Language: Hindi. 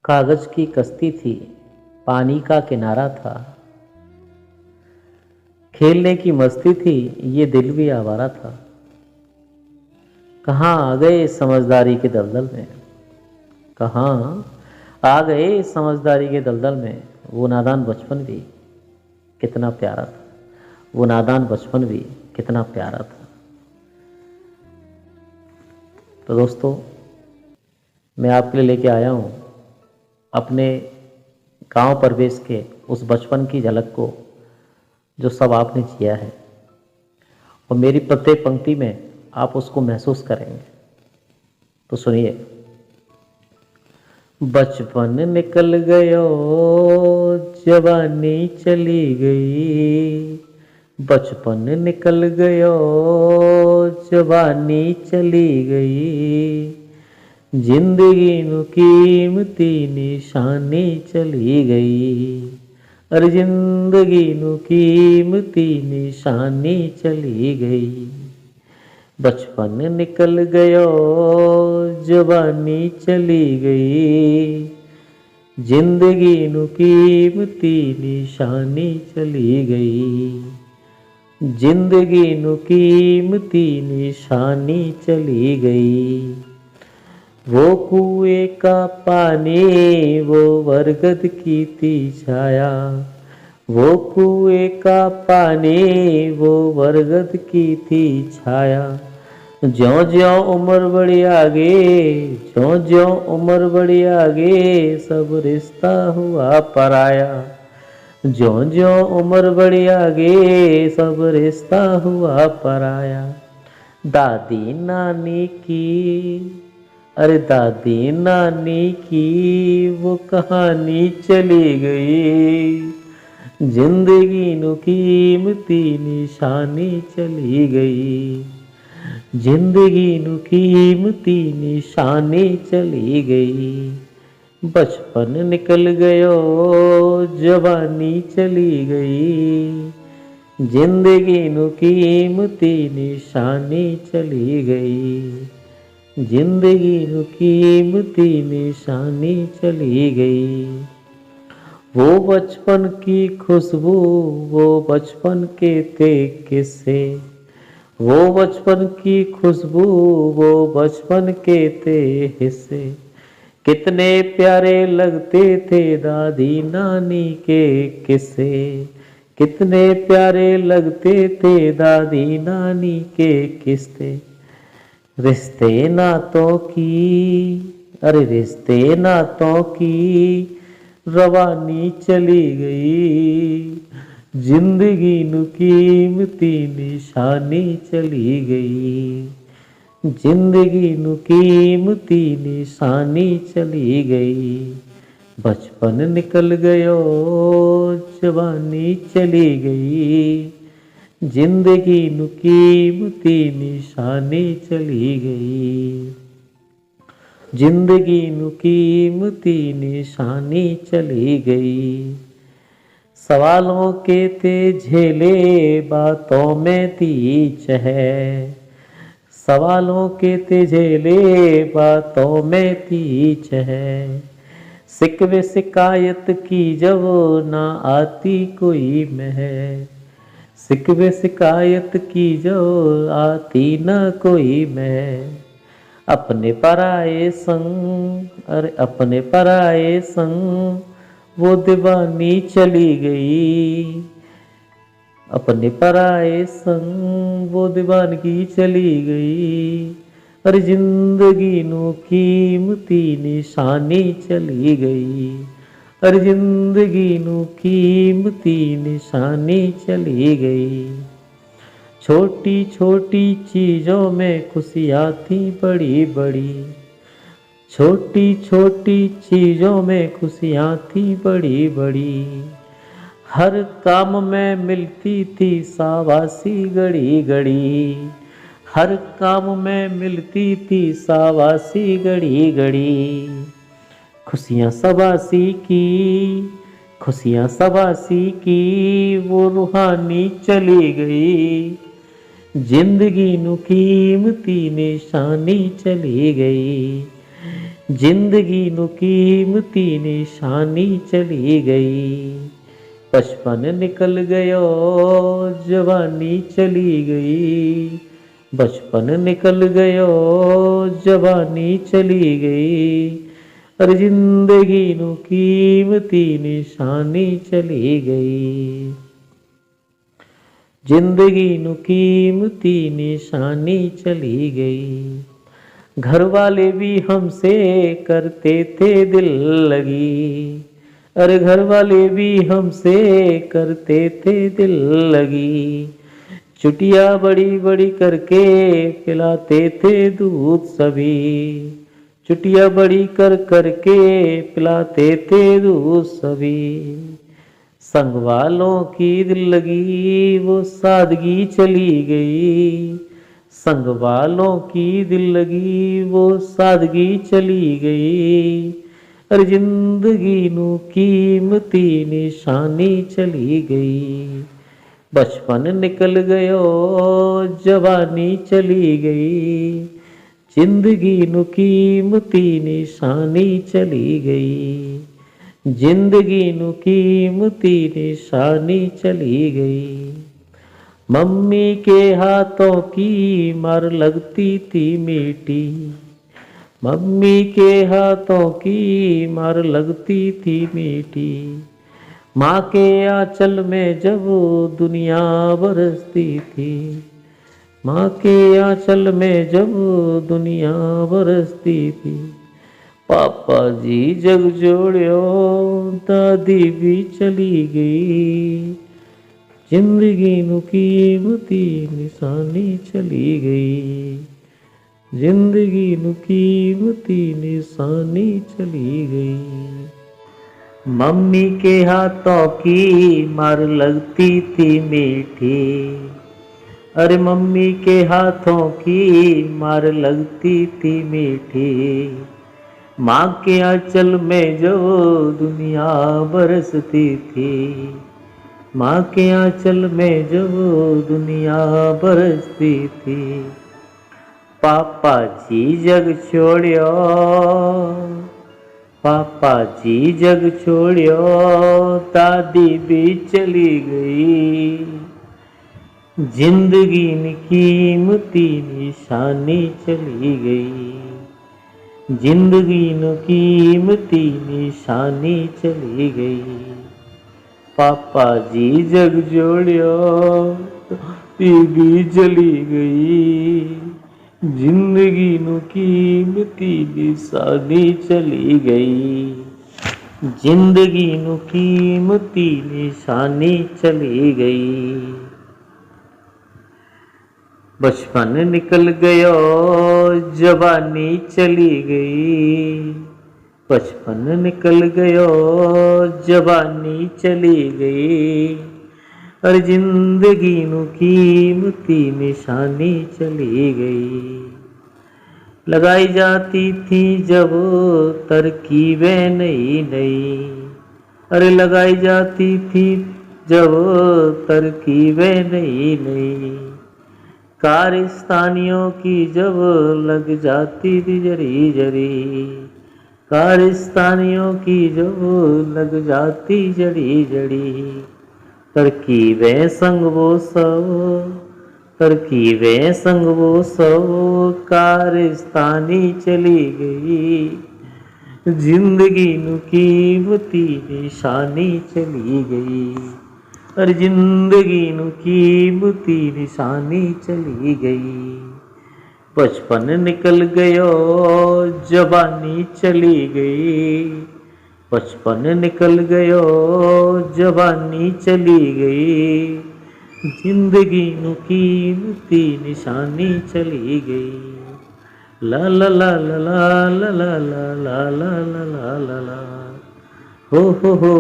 कागज की कश्ती थी, पानी का किनारा था। खेलने की मस्ती थी, ये दिल भी आवारा था। कहाँ आ गए समझदारी के दलदल में, कहाँ आ गए समझदारी के दलदल में। वो नादान बचपन भी कितना प्यारा था, वो नादान बचपन भी कितना प्यारा था। तो दोस्तों, मैं आपके लिए लेके आया हूँ अपने गांव परवेश के उस बचपन की झलक को जो सब आपने जिया है, और मेरी प्रत्येक पंक्ति में आप उसको महसूस करेंगे। तो सुनिए। बचपन निकल गयो, जवानी चली गई। बचपन निकल गयो, जवानी चली गई। जिंदगी नु कीमती निशानी चली गई। अरे जिंदगी नु कीमती निशानी चली गई। बचपन निकल गयो, जवानी चली गई। जिंदगी नु कीमती निशानी चली गई। जिंदगी नु कीमती निशानी चली गई। वो कुएं का पानी, वो बरगद की थी छाया। वो कुएं का पानी, वो बरगद की थी छाया। ज्यों ज्यों उम्र बढ़ी आगे, ज्यों ज्यों उम्र बढ़ी आगे, सब रिश्ता हुआ पराया। ज्यों ज्यों उम्र बढ़ी आगे, सब रिश्ता हुआ पराया। दादी नानी की, अरे दादी नानी की वो कहानी चली गई। जिंदगी नु कीमती निशानी चली गई। जिंदगी नु कीमती निशानी चली गई। बचपन निकल गयो, जवानी चली गई। जिंदगी नु कीमती निशानी चली गई। जिंदगी नु कीमती निशानी चली गई। वो बचपन की खुशबू, वो बचपन के थे किस्से। वो बचपन की खुशबू, वो बचपन के थे हिस्से। कितने प्यारे लगते थे दादी नानी के किस्से। कितने प्यारे लगते थे दादी नानी के किस्से। रिश्ते नातों की, अरे रिश्ते नातों की रवानी चली गई। जिंदगी नु कीमती निशानी चली गई। जिंदगी नु कीमती निशानी चली गई। बचपन निकल गयो, जवानी चली गई। जिंदगी नु कीमती निशानी चली गई। जिंदगी नु कीमती निशानी चली गई। सवालों के थे झेले, बातों में थी चह। सवालों के थे झेले, बातों में थी चह। शिकवे शिकायत की जब ना आती कोई मह। शिकवे शिकायत की जब आती ना कोई मह। अपने पराए संग, अरे अपने पराए संग वो दीवानी चली गई। अपने पराए संग वो दीवानगी चली गई। अरे जिंदगी नु कीमती निशानी चली गई। अरे जिंदगी नु कीमती निशानी चली गई। छोटी छोटी चीजों में खुशियाँ थी बड़ी बड़ी। छोटी छोटी चीजों में खुशियाँ थी बड़ी बड़ी। हर काम में मिलती थी शाबाशी घड़ी घड़ी। हर काम में मिलती थी शाबाशी घड़ी घड़ी। खुशियाँ सबासी की, खुशियाँ सबासी की वो रूहानी चली गई। जिंदगी नु कीमती निशानी चली गई। जिंदगी नु कीमती निशानी चली गई, बचपन निकल गयो जवानी चली गई, बचपन निकल गयो जवानी चली गई, अरे जिंदगी नु कीमती निशानी चली गई, जिंदगी नु कीमती निशानी चली गई। घर वाले भी हमसे करते थे दिल लगी, अरे घर वाले भी हमसे करते थे दिल लगी, चुटिया बड़ी बड़ी करके पिलाते थे दूध सभी, चुटिया बड़ी कर करके पिलाते थे दूध सभी, संग वालों की दिल लगी वो सादगी चली गई, संग वालों की दिल लगी वो सादगी चली गई, अरे जिंदगी नु कीमती निशानी चली गई, बचपन निकल गयो जवानी चली गई, जिंदगी नु कीमती निशानी चली गई, जिंदगी नु कीमती निशानी चली गई। मम्मी के हाथों की मार लगती थी मीठी, मम्मी के हाथों की मार लगती थी मीठी, माँ के आंचल में जब दुनिया बरसती थी, माँ के आंचल में जब दुनिया बरसती थी, पापा जी जग जोड़ियो दादी भी चली गई, जिंदगी नु कीमती निशानी चली गई, जिंदगी नु कीमती निशानी चली गई। मम्मी के हाथों की मार लगती थी मीठी, अरे मम्मी के हाथों की मार लगती थी मीठी, माँ के आंचल में जो दुनिया बरसती थी, माँ के आंचल में जो दुनिया बरसती थी, पापा जी जग छोड़ियो, पापा जी जग छोड़ियो दादी भी चली गई, जिंदगी की कीमती निशानी चली गई, जिंदगी की कीमती निशानी चली गई, पापा जी जग जोड़ियो भी चली गई, जिंदगी नु कीमती निशानी चली गई, जिंदगी नु कीमती निशानी चली गई, बचपन निकल गयो जवानी चली गई, बचपन निकल गयो जवानी चली गई, और जिंदगी नु कीमती निशानी चली गई, लगाई जाती थी जब तरकीबें नई नई, अरे लगाई जाती थी जब तरकीबें नई नई, कारस्तानियों की जब लग जाती थी जरी जरी, कारस्तानियों की जब लग जाती जड़ी जड़ी, तरकीबें संग वो सब, तरकीबें संग वो सब कारस्तानी चली गई, जिंदगी नु कीमती निशानी चली गई, और जिंदगी नु कीमती निशानी चली गई, बचपन निकल गयो जवानी चली गई, बचपन निकल गयो जवानी चली गई, जिंदगी नु कीमती निशानी चली गई, ला ला ला ला ला ला ला ला ला ला ला ला ला, हो हो